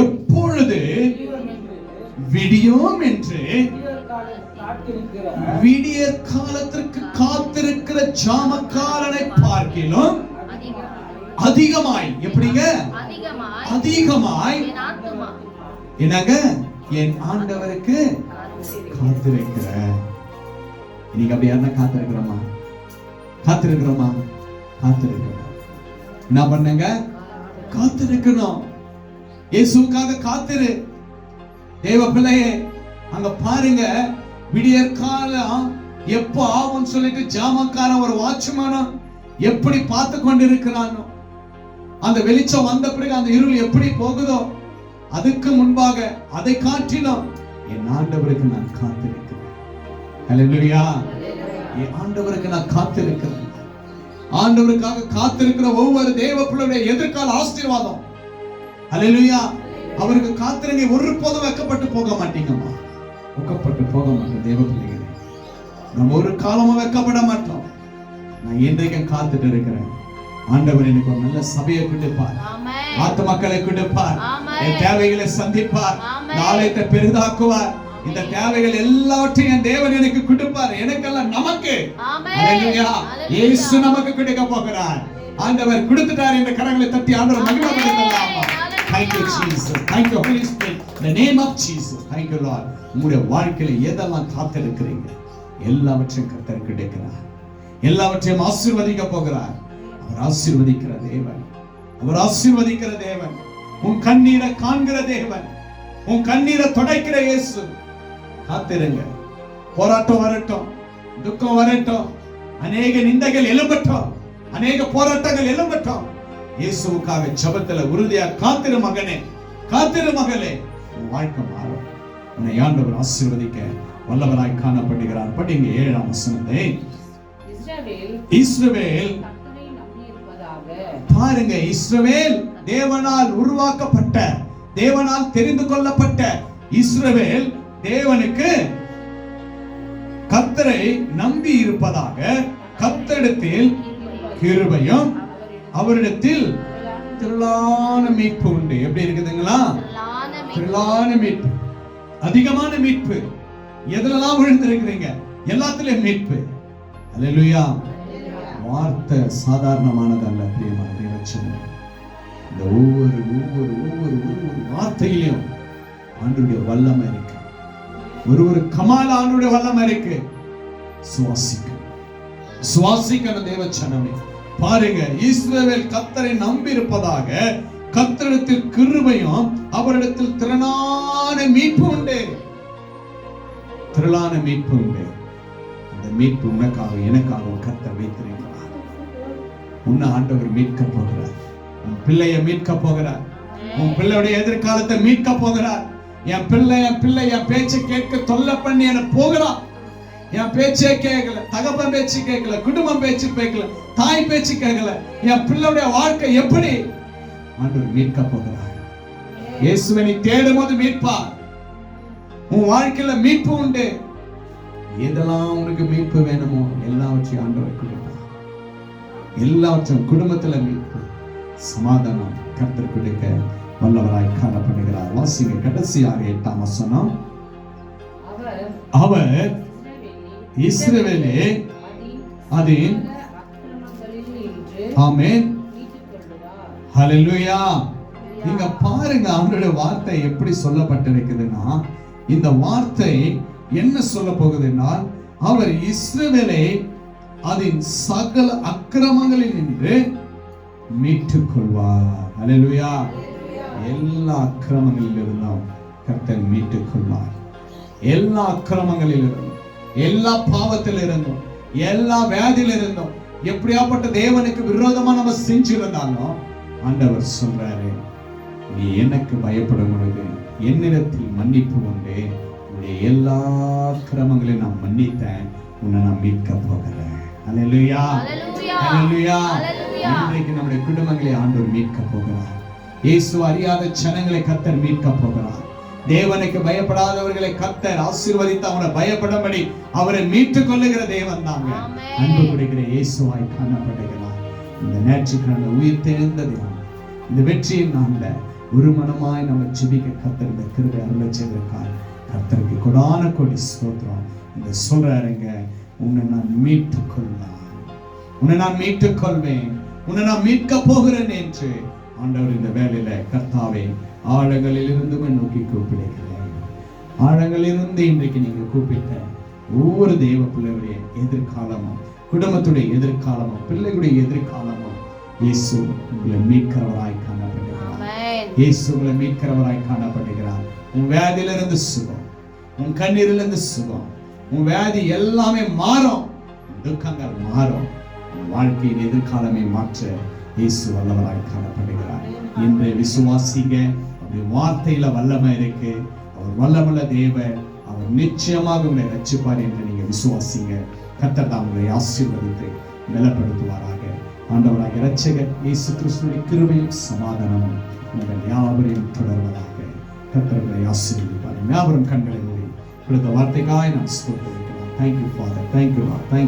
எப்பொழுது விடியும் என்று விடிய காலத்திற்கு காத்திருக்கிற ஜாமக்காரனை பார்க்கிலும் அதிகமாய், எப்படிங்க? அதிகமாய் என்னங்க என் ஆண்டவருக்கு காத்திருக்கிற. இன்னைக்கு அப்படி யாருன்னா காத்திருக்கிறோமா? காத்திருக்கிறோமா? காத்திருக்கிறோம். என்ன பண்ணுங்க? காத்திருக்கணும். இயேசுவுக்காக காத்திரு. தேவ பிள்ளையே, அங்க பாருங்க, விடியற் காலம் எப்போ ஆகும் சொல்லிட்டு ஜாமக்காரன் ஒரு வாட்ச்மேனும் எப்படி பார்த்து கொண்டிருக்கிறானோ, அந்த வெளிச்சம் வந்த பிறகு அந்த இருள் எப்படி போகுதோ, அதுக்கு முன்பாக அதை காட்டிலும் என் ஆண்டவருக்கு நான் காத்திருக்கிறேன். ஹல்லேலூயா. என் ஆண்டவருக்கு நான் காத்திருக்கிறேன். ஆண்டவருக்காக காத்திருக்கிற ஒவ்வொரு தேவ பிள்ளையுடைய எதிர்கால ஆசீர்வாதம். ஹல்லேலூயா. அவருக்கு காத்திருங்க. ஒருபோதும் வெட்கப்பட்டு போக மாட்டீங்கம்மா. வெட்கப்பட்டு போக மாட்டோம் தேவ பிள்ளைகளே. நம்ம ஒரு காலமும் வெட்கப்பட மாட்டோம். நான் இன்றைக்கும் காத்துட்டு இருக்கிறேன். ஆண்டவர் எனக்கு ஒரு நல்ல சபையை கொடுப்பார், ஆத்துமக்களை கொடுப்பார், என் தேவைகளை சந்திப்பார், நாளைக்கு பெரிதாக்குவார். இந்த தேவைகள் எல்லாவற்றையும் என் தேவன் எனக்கு கொடுப்பார். எனக்கெல்லாம் நமக்கு. ஹல்லேலூயா. இயேசு நமக்கு கொடுக்க போகிறார். ஆண்டவர் கொடுத்துட்டார். இந்த கரங்களை தட்டி ஆண்டவர் மகிமைப்படுத்தலாமா? Thank you Jesus. Thank you Holy Spirit. In the name of Jesus. Thank you Lord. உங்களுடைய வாழ்க்கையில எதெல்லாம் காத்திருக்கிறீங்க எல்லாவற்றையும் கர்த்தர் கிடைக்கிறார். எல்லாவற்றையும் ஆசீர்வதிக்க போகிறார். அவர் ஆசீர்வதிக்கிற தேவன். அவர் ஆசீர்வதிக்கிற தேவன். உன் கண்ணீரை காண்கிற தேவன். உன் கண்ணீரை துடைக்கிற இயேசு. காத்திருங்க. போராட்டம் வரட்டும், துக்கம் வரட்டும், அநேக நிந்தைகள் எழும்பட்டும், அநேக போராட்டங்கள் எழும்பட்டும், இயேசுவுக்காக ஜெபத்துல உறுதியா காத்திரு மகனே, காத்திரு மகளே. உன் வாழ்க்கை மாறும். உன்னை ஆண்டவர் ஆசீர்வதிக்க வல்லவராய் காணப்படுகிறார். படிங்க 7ஆம் வசனத்தை. இஸ்ரவேல் பாருங்க, இஸ்ரவேல் தேவனால் உருவாக்கப்பட்ட, தேவனால் தெரிந்து கொள்ளப்பட்ட இஸ்ரவேல் தேவனுக்கு கர்த்தரை நம்பி இருப்பதாக, கர்த்தரிடத்தில் கிருபையும் அவரிடத்தில் திரளான மீட்பு உண்டு. எப்படி இருக்குதுங்களா? திரளான மீட்பு, அதிகமான மீட்பு. எதுலெல்லாம் விழுந்திருக்கிறீங்க எல்லாத்திலும் மீட்பு. அல்லேலூயா. வார்த்தை சாதாரணமானதல்ல பிரியமான தேவச்சனே. இந்த ஒவ்வொரு ஒவ்வொரு ஒவ்வொரு ஒவ்வொரு வார்த்தையிலும் ஆண்டவருடைய வல்லமை இருக்கு. ஒரு கமால ஆண்டவருடைய வல்லமை இருக்கு. சுவாசிக்கணும் தேவச்சனமே. பாருங்க, இஸ்ரவேல் கர்த்தரை நம்பி இருப்பதாக, கர்த்தரிடத்தில் கிருபையும் அவரிடத்தில் திரளான மீட்பு உண்டு. திரளான மீட்பு உண்டு. அந்த மீட்பு உனக்காக எனக்காக கர்த்தர் வைத்திருக்கிறார். உன்னை ஆண்டவர் மீட்க போகிறார். உன் பிள்ளையை மீட்க போகிறார். உன் பிள்ளையுடைய எதிர்காலத்தை மீட்க போகிறார். என் பிள்ளை என் பேச்சை கேட்க தொல்லை பண்ணி என போகிறான். என் பேச்சே கேட்கல, தகப்பன் பேச்சு கேட்கல, குடும்பம் பேச்சு கேட்கல, தாய் பேச்சு கேட்கல. என் பிள்ளையுடைய வாழ்க்கை எப்படி? ஆண்டவர் மீட்க போகிறார். இயேசுவை நீ தேடும் போது மீட்பார். உன் வாழ்க்கையில மீட்பு உண்டு. எதெல்லாம் உனக்கு மீட்பு வேணுமோ எல்லாவற்றையும் ஆண்டவர் கொடுப்பார். எல்லாவற்றையும் குடும்பத்துல மீட்பு, சமாதானம் கர்த்தர் கொடுக்க வல்லவராய் காணப்படுகிறார். வாசிங்க கடைசியாக 8ஆம் வசனம். அவர் இஸ்ரவேலே அதின் ஆமென் ஹல்லேலூயா. நீங்க பாருங்க ஆண்டவருடைய வார்த்தை எப்படி சொல்லப்பட்டிருக்குதுன்னா, இந்த வார்த்தை என்ன சொல்ல போகுதுன்னா, அவர் இஸ்ரவேலை அதன் சகல அக்கிரமங்களில் நின்று மீட்டுக் கொள்வார். ஹல்லேலூயா. எல்லா அக்கிரமங்களில் இருந்தும் கர்த்தர் மீட்டுக் கொள்வார். எல்லா அக்கிரமங்களில் இருந்தும், எல்லா பாவத்தில் இருந்தும், எல்லா வியாதியில் இருந்தும், எப்படியாப்பட்ட தேவனுக்கு விரோதமா நம்ம செஞ்சிருந்தாலும் ஆண்டவர் சொல்றாரு, நீ எனக்கு பயப்படும் பொழுது என்னிடத்தில் மன்னிப்பு உண்டு. உன்னுடைய எல்லா கிரமங்களையும் நான் மன்னித்தேன். உன்னை நான் மீட்க போகிறேன். அல்லேலூயா, அல்லேலூயா. இன்றைக்கு நம்முடைய குடும்பங்களை ஆண்டவர் மீட்க போகிறார். இயேசு அறியாத ஜனங்களை கர்த்தர் மீட்க போகிறார். தேவனுக்கு பயப்படாதவர்களை கர்த்தர் ஆசீர்வதித்து அவனை பயப்படும்படி அவரை மீட்டுக் கொள்ளுகிற தேவன் தாங்க அன்பு கொடுக்கிற இயேசுவாய் காணப்படுகிறார். இந்த நேற்றுக்கிழமை உயிர் தெரிந்த தேவன், இந்த வெற்றியின் நாள்ல ஒரு மனமாய் நம்ம ஜெபிக்க கர்த்தர் இந்த கிருபை அருளை செய்திருக்கார். கர்த்தருக்கு கொடான கொடி ஸ்தோத்திரம். இந்த சொல்றாருங்க, உன்னை நான் மீட்டுக் கொள்ளலாம், உன்னை நான் மீட்டுக் கொள்வேன், உன்னை நான் மீட்க போகிறேன் என்று ஆண்டவர் இந்த வேளையில கர்த்தாவே ஆழங்களில் இருந்து நோக்கி கூப்பிடுகிறேன். ஆழங்களில் இருந்து இன்றைக்கு நீங்க கூப்பிட்ட ஒவ்வொரு தேவ பிள்ளைகளுடைய எதிர்காலமும், குடும்பத்துடைய எதிர்காலமும், பிள்ளைகளுடைய எதிர்காலமும் இயேசு உங்களை மீட்கிறவராய் காணப்படுகிறார். இயேசு உங்களை மீட்கிறவராய் காணப்படுகிறார். உன் வியாதியிலிருந்து சுகம், உன் கண்ணீரிலிருந்து சுகம், உன் வியாதி எல்லாமே மாறும், துக்கங்கள் மாறும், உன் வாழ்க்கையின் எதிர்காலமே மாற்ற இயேசு வல்லவராய் காணப்படுகிறார். இன்று விசுவாசிங்க. அப்படி வார்த்தையில வல்லமை இருக்கு. அவர் வல்லமுள்ள தேவன். அவர் நிச்சயமாக உங்களை ரட்சிப்பார் என்று நீங்க விசுவாசிங்க. கர்த்தர் தாம் உங்களை ஆசீர்வதித்து பலப்படுத்துவாராக. ஆண்டவராகிய இரட்சகர் இயேசு கிறிஸ்துவின் கிருபையும் சமாதானமும் உங்கள் யாவரையும் தொடர்வதாக. கர்த்தர் உங்களை ஆசீர்வதிப்பார். யாவரும் கண்களை மூடி கொடுத்த வார்த்தைக்காய் நாம் ஸ்தோத்திரிக்கிறோம். Thank you, Father. Thank you, Lord. Thank you.